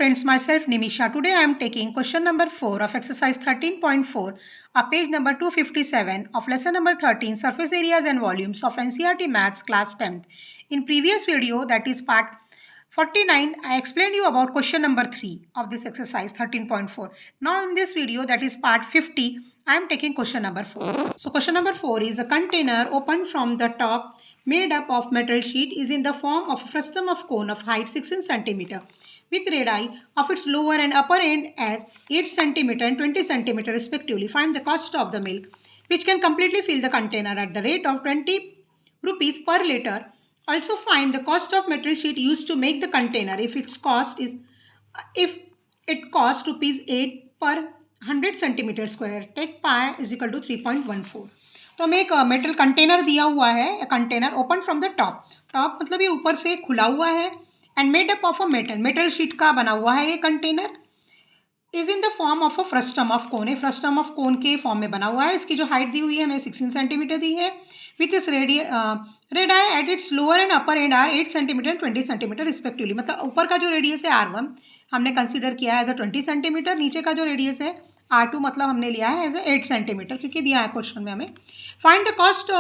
Friends, myself Nimisha. Today I am taking question number 4 of exercise 13.4, page number 257 of lesson number 13, surface areas and volumes of NCERT Maths class 10th. In previous video, that is part 49, I explained you about question number 3 of this exercise 13.4. Now in this video, that is part 50, I am taking question number 4. So question number 4 is a container opened from the top made up of metal sheet is in the form of a frustum of cone of height 16 centimeter with radii of its lower and upper end as 8 cm and 20 cm respectively. Find the cost of the milk, which can completely fill the container at the rate of 20 rupees per liter. Also find the cost of metal sheet used to make the container if it costs rupees 8 per 100 centimeter square. Take pi is equal to 3.14. तो हमें एक metal container दिया हुआ है, container open from the top. Top मतलब ये ऊपर से खुला हुआ है and made up of a metal sheet का बना हुआ है ये container. Is in the form of a frustum of cone. Frustum of cone के फॉर्म में बना हुआ है. इसकी जो हाइट दी हुई है हमें 16 सेंटीमीटर दी है. विथ इस radii at its lower and upper end are 8 centimetre and 20 centimetre respectively. मतलब ऊपर का जो रेडियस है R1 हमने कंसिडर किया है एज अ 20 सेंटीमीटर. नीचे का जो रेडियस है R2 मतलब हमने लिया है एज अ 8 सेंटीमीटर क्योंकि दिया है क्वेश्चन में हमें. Find the cost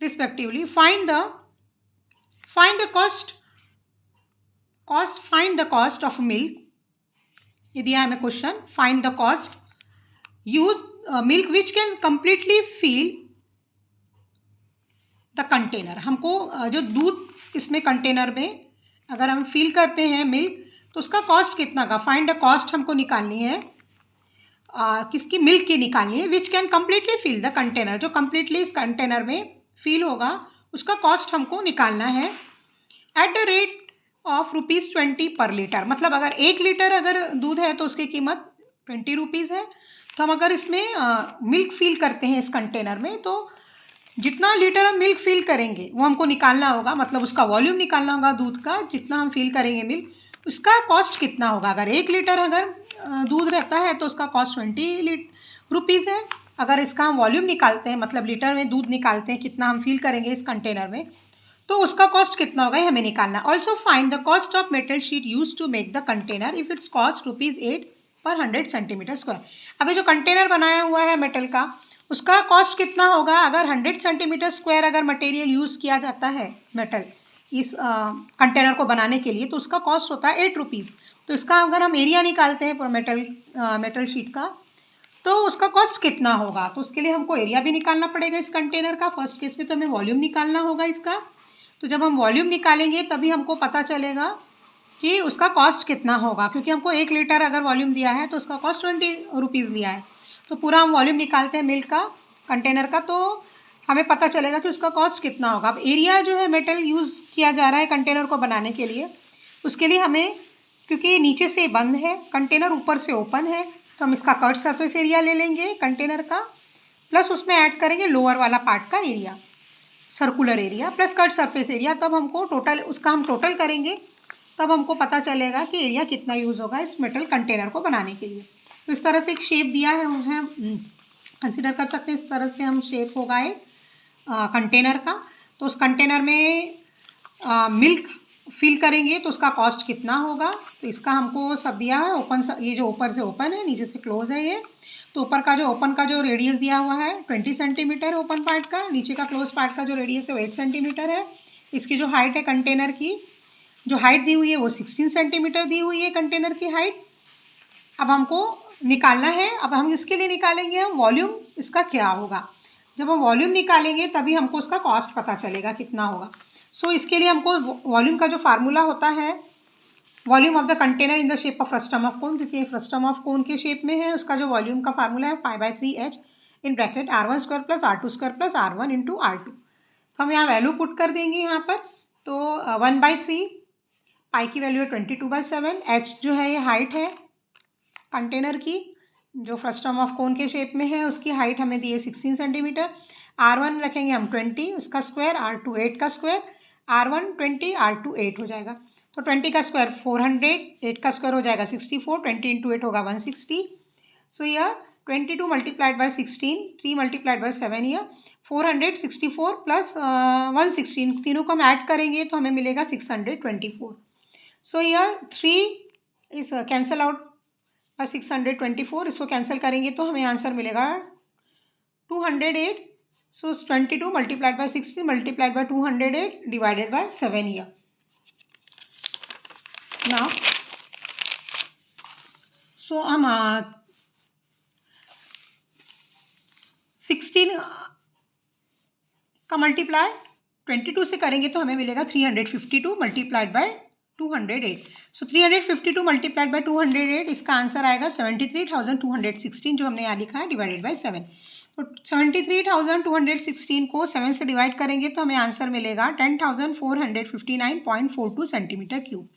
respectively. Find the cost of milk. ये दिया है हमें question. Find the cost. Use milk which can completely feel the container. हमको जो दूध इसमें कंटेनर में अगर हम फिल करते हैं मिल्क तो उसका कॉस्ट कितना का. फाइंड द कॉस्ट हमको निकालनी है. किसकी. मिल्क की निकालनी है. Which can completely fill the container. जो कंप्लीटली इस कंटेनर में फिल होगा उसका कॉस्ट हमको निकालना है. Eight the rate of ₹20 per litre. मतलब अगर 1 लीटर अगर दूध है तो उसकी कीमत 20 रुपीज़ है. तो हम अगर इसमें मिल्क फिल करते हैं इस कंटेनर में तो जितना लीटर हम मिल्क फिल करेंगे वो हमको निकालना होगा. मतलब उसका वॉल्यूम निकालना होगा दूध का. जितना हम फिल करेंगे मिल्क उसका कॉस्ट कितना होगा. अगर 1 लीटर अगर दूध रहता है तो उसका कॉस्ट 20 रुपीज़ है. अगर इसका हम वॉल्यूम निकालते हैं मतलब लीटर में दूध निकालते हैं कितना हम फिल करेंगे इस कंटेनर में तो उसका कॉस्ट कितना होगा ये हमें निकालना. Also find the cost of metal sheet use to make the container if its cost ₹8 per 100 centimetre square. अभी जो कंटेनर बनाया हुआ है मेटल का उसका कॉस्ट कितना होगा. अगर 100 सेंटीमीटर स्क्वायर अगर मटेरियल यूज़ किया जाता है मेटल इस कंटेनर को बनाने के लिए तो उसका कॉस्ट होता है 8 रुपीज़. तो इसका अगर हम एरिया निकालते हैं मेटल शीट का तो उसका कॉस्ट कितना होगा. तो उसके लिए हमको एरिया भी निकालना पड़ेगा इस कंटेनर का. फर्स्ट केस में तो हमें वॉल्यूम निकालना होगा इसका. तो जब हम वॉल्यूम निकालेंगे तभी हमको पता चलेगा कि उसका कॉस्ट कितना होगा. क्योंकि हमको 1 लीटर अगर वॉल्यूम दिया है तो उसका कॉस्ट 20 रुपीज़ लिया है. तो पूरा हम वॉल्यूम निकालते हैं मिल्क का कंटेनर का तो हमें पता चलेगा कि उसका कॉस्ट कितना होगा. अब एरिया जो है मेटल यूज़ किया जा रहा है कंटेनर को बनाने के लिए उसके लिए हमें क्योंकि नीचे से बंद है कंटेनर ऊपर से ओपन है तो हम इसका कट सरफेस एरिया ले लेंगे कंटेनर का प्लस उसमें ऐड करेंगे लोअर वाला पार्ट का area circular area plus cut surface area. तब हमको टोटल उसका हम टोटल करेंगे तब हमको पता चलेगा कि एरिया कितना यूज़ होगा इस मेटल कंटेनर को बनाने के लिए. तो इस तरह से एक शेप दिया है हम कंसिडर कर सकते हैं. इस तरह से हम शेप होगा एक कंटेनर का. तो उस कंटेनर में मिल्क फिल करेंगे तो उसका कॉस्ट कितना होगा. तो इसका हमको सब दिया है. ओपन ये जो ऊपर से ओपन है नीचे से क्लोज है ये. तो ऊपर का जो ओपन का जो रेडियस दिया हुआ है 20 सेंटीमीटर ओपन पार्ट का. नीचे का क्लोज पार्ट का जो रेडियस है वो 8 सेंटीमीटर है. इसकी जो हाइट है कंटेनर की जो हाइट दी हुई है वो 16 सेंटीमीटर दी हुई है कंटेनर की हाइट. अब हमको निकालना है. अब हम इसके लिए निकालेंगे हम वॉल्यूम इसका क्या होगा. जब हम वॉल्यूम निकालेंगे तभी हमको उसका कॉस्ट पता चलेगा कितना होगा. सो इसके लिए हमको वॉल्यूम का जो फार्मूला होता है volume of the container in the shape of frustum of cone क्योंकि फ्रस्टम ऑफ कोन के शेप में है उसका जो वॉल्यूम का फार्मूला है π/3h इन bracket R1 square plus R2 square plus R1 into R2. तो हम यहाँ वैल्यू पुट कर देंगे यहाँ पर. तो 1/3 पाई की वैल्यू है 22/7. h जो है ये हाइट है कंटेनर की जो फ्रस्टम ऑफ कोन के शेप में है उसकी हाइट हमें दी है 16 सेंटीमीटर. R1 रखेंगे हम 20 उसका स्क्वायर R2 8 का स्क्वायर R1 20 R2 8 हो जाएगा. तो 20 का स्क्वायर 400 8 का स्क्वायर हो जाएगा 64 20 इंटू 8 होगा 160. सो यह 22 मल्टीप्लाइड बाय 16 3 मल्टीप्लाइड बाय 7 यह 464 प्लस 116 तीनों को हम ऐड करेंगे तो हमें मिलेगा 624. सो यह 3 इस कैंसिल आउट बाय 624, इसको कैंसिल करेंगे तो हमें आंसर मिलेगा 208. सो 22 multiplied by 60 multiplied by 208 divided by 7 year. Now so हम 16 का मल्टीप्लाई 22 से करेंगे तो हमें मिलेगा 352 multiplied by 208. So 352 multiplied by 208, इसका आंसर आएगा 73,216 जो हमने यहाँ लिखा है डिवाइडेड बाय 7. तो 73,216 को 7 से डिवाइड करेंगे तो हमें आंसर मिलेगा 10,459.42 सेंटीमीटर क्यूब.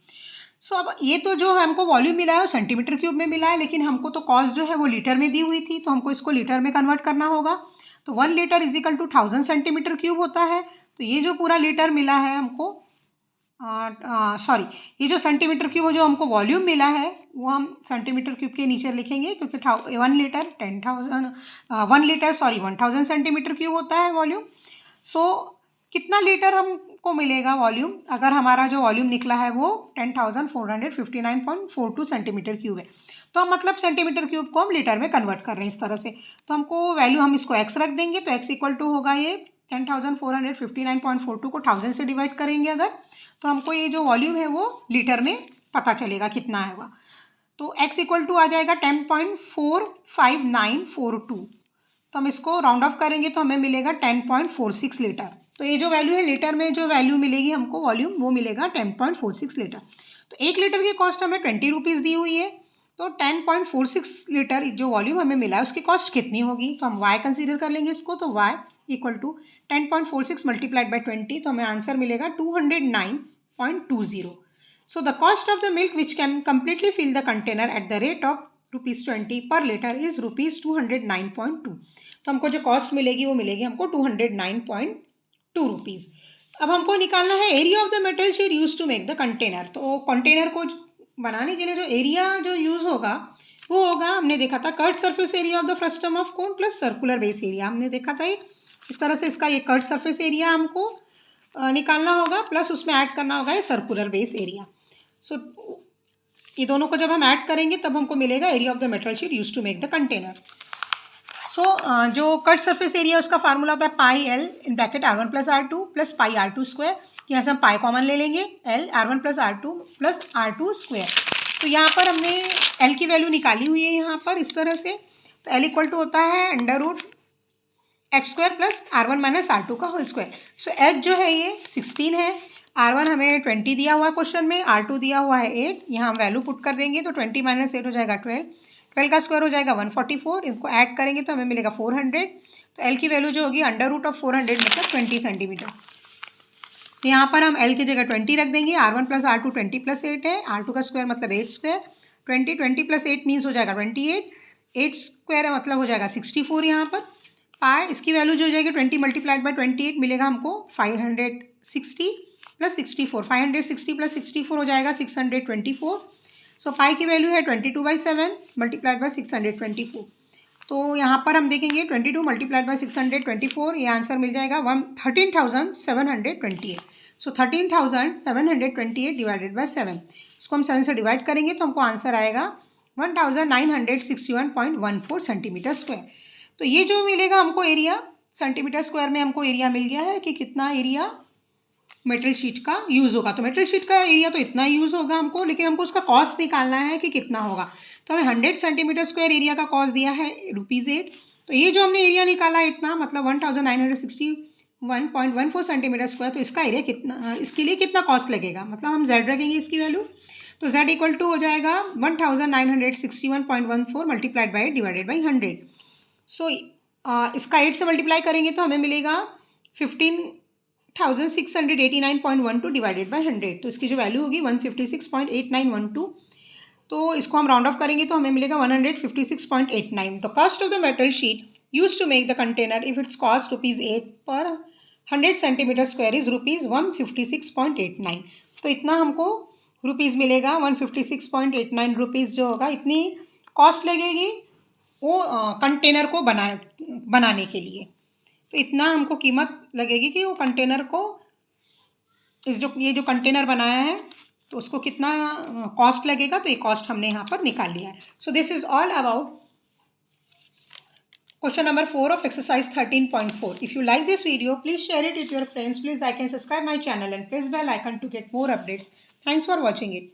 सो अब ये तो जो हमको वॉल्यूम मिला है वो सेंटीमीटर क्यूब में मिला है, लेकिन हमको तो कॉस्ट जो है वो लीटर में दी हुई थी, तो हमको इसको लीटर में कन्वर्ट करना होगा. तो 1 litre is equal to 1000 centimetre cube होता है. तो ये जो पूरा लीटर मिला है हमको, सॉरी, ये जो सेंटीमीटर क्यूब जो हमको वॉल्यूम मिला है वो हम सेंटीमीटर क्यूब के नीचे लिखेंगे, क्योंकि 1 लीटर 1000 सेंटीमीटर क्यूब होता है वॉल्यूम. सो कितना लीटर हमको मिलेगा वॉल्यूम, अगर हमारा जो वॉल्यूम निकला है वो 10,459.42 सेंटीमीटर क्यूब है, तो हम मतलब सेंटीमीटर क्यूब को हम लीटर में कन्वर्ट कर रहे हैं इस तरह से. तो हमको वैल्यू हम इसको x रख देंगे, तो x इक्वल टू होगा ये 10,459.42 को 1000 से डिवाइड करेंगे अगर, तो हमको ये जो वॉल्यूम है वो लीटर में पता चलेगा कितना होगा. तो x इक्वल टू आ जाएगा 10.45942. तो हम इसको राउंड ऑफ करेंगे तो हमें मिलेगा 10.46 लीटर. तो ये जो वैल्यू है लीटर में, जो वैल्यू मिलेगी हमको वॉल्यूम, वो मिलेगा 10.46 लीटर. तो 1 लीटर की कॉस्ट हमें 20 रुपीज़ दी हुई है. तो 10.46 लीटर जो वॉल्यूम हमें मिला है उसकी कॉस्ट कितनी होगी, तो हम y कंसीडर कर लेंगे इसको. तो y equal to 10.46 multiplied by 20, तो हमें आंसर मिलेगा 209.20. So the cost of the milk which can completely fill the container at the rate of ₹20 per litre is ₹209.2. तो हमको जो कॉस्ट मिलेगी वो मिलेगी हमको 209.2 रुपीज़. अब हमको निकालना है area of the metal sheet use to make the container. तो कंटेनर को बनाने के लिए जो एरिया जो यूज़ होगा वो होगा, हमने देखा था curved surface area of the frustum of cone plus circular base area. हमने देखा था इस तरह से इसका ये कर्ट सरफेस एरिया हमको निकालना होगा, प्लस उसमें ऐड करना होगा ये सर्कुलर बेस एरिया. सो ये दोनों को जब हम ऐड करेंगे तब हमको मिलेगा area of the metal sheet use to make the container. So जो कट सरफेस एरिया उसका फार्मूला होता है pi L in bracket R1 plus R2 plus pi R2 square. यहाँ से हम पाई कॉमन ले लेंगे, L R1 plus R2 plus R2 square. तो यहाँ पर हमने एल की वैल्यू निकाली हुई है यहाँ पर इस तरह से. तो एल इक्वल टू होता है √x square plus R1 minus R2 का होल स्क्वायर. सो एच जो है ये 16 है, R1 हमें 20 दिया हुआ है क्वेश्चन में, R2 दिया हुआ है 8. यहाँ हम वैल्यू पुट कर देंगे तो 20 माइनस 8 हो जाएगा 12. 12 का स्क्वायर हो जाएगा 144. इसको ऐड करेंगे तो हमें मिलेगा 400. तो एल की वैल्यू जो होगी √400 मतलब 20 सेंटीमीटर. तो यहाँ पर हम एल की जगह 20 रख देंगे. R1 प्लस R2 20 प्लस 8 है, R2 का स्क्वायर मतलब 8 स्क्वायर. 20 प्लस 8 मीन्स हो जाएगा 28. 8 स्क्वायर मतलब हो जाएगा 64. यहाँ पर पाई इसकी वैल्यू जो हो जाएगी 20 मल्टीप्लाइड बाई 28 मिलेगा हमको 560 प्लस 64. 560 प्लस 64 हो जाएगा 624. सो पाई की वैल्यू है 22/7 मल्टीप्लाइड बाई 624. तो यहाँ पर हम देखेंगे 22 मल्टीप्लाइड बाई 624, ये आंसर मिल जाएगा 13,728. सो 13,728 डिवाइडेड बाई 7. इसको हम 7 से डिवाइड करेंगे तो हमको आंसर आएगा 1961.14 सेंटीमीटर स्क्वायर. तो ये जो मिलेगा हमको एरिया सेंटीमीटर स्क्वायर में, हमको एरिया मिल गया है कि कितना एरिया मेटल शीट का यूज़ होगा. तो मेटल शीट का एरिया तो इतना यूज़ होगा हमको, लेकिन हमको उसका कॉस्ट निकालना है कि कितना होगा. तो हमें 100 सेंटीमीटर स्क्वायर एरिया का कॉस्ट दिया है ₹8. तो ये जो हमने एरिया निकाला है इतना मतलब 1961.14 सेंटीमीटर स्क्वायर. तो इसका एरिया कितना, इसके लिए कितना कॉस्ट लगेगा, मतलब हम Z रखेंगे इसकी वैल्यू. तो Z इक्वल टू हो जाएगा 1961.14 मल्टीप्लाइड बाई डिवाइडेड बाई 100. सो इसका 8 से मल्टीप्लाई करेंगे तो हमें मिलेगा 15,689.12 डिवाइडेड बाई 100. तो इसकी जो वैल्यू होगी 156.8912. तो इसको हम राउंड ऑफ करेंगे तो हमें मिलेगा 156.89. The cost of the metal sheet use to make the container if its cost ₹8 per 100 centimetre square is ₹156.89. तो इतना हमको रुपीज़ मिलेगा. 156.89 रुपीज़ जो होगा इतनी कॉस्ट लगेगी वो कंटेनर को बनाने के लिए. तो इतना हमको कीमत लगेगी कि वो कंटेनर को ये जो कंटेनर बनाया है तो उसको कितना कॉस्ट लगेगा, तो ये कॉस्ट हमने यहाँ पर निकाल लिया है. So this is all about question number 4 of exercise 13.4. If you like this video, please share it with your friends. Please like and subscribe my channel and press bell icon to get more updates. Thanks for watching it.